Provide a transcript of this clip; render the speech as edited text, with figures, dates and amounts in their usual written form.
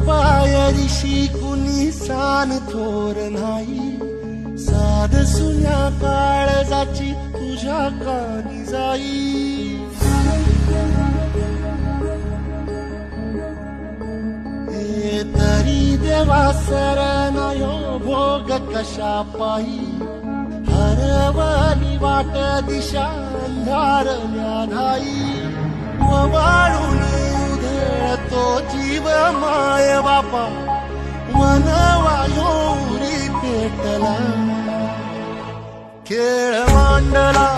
पायरीशी कुणी सान थोर नाही, साध सुन्या काळजाची तुझ्या कानी जाई. हे तरी देवा सरनायो भोग कशा पायी, हरवली वाट दिशा अंधारल्या धाई. वाळून उधळतो जीव माय बापा, मनवा योरी पेटला, खेळ मांडला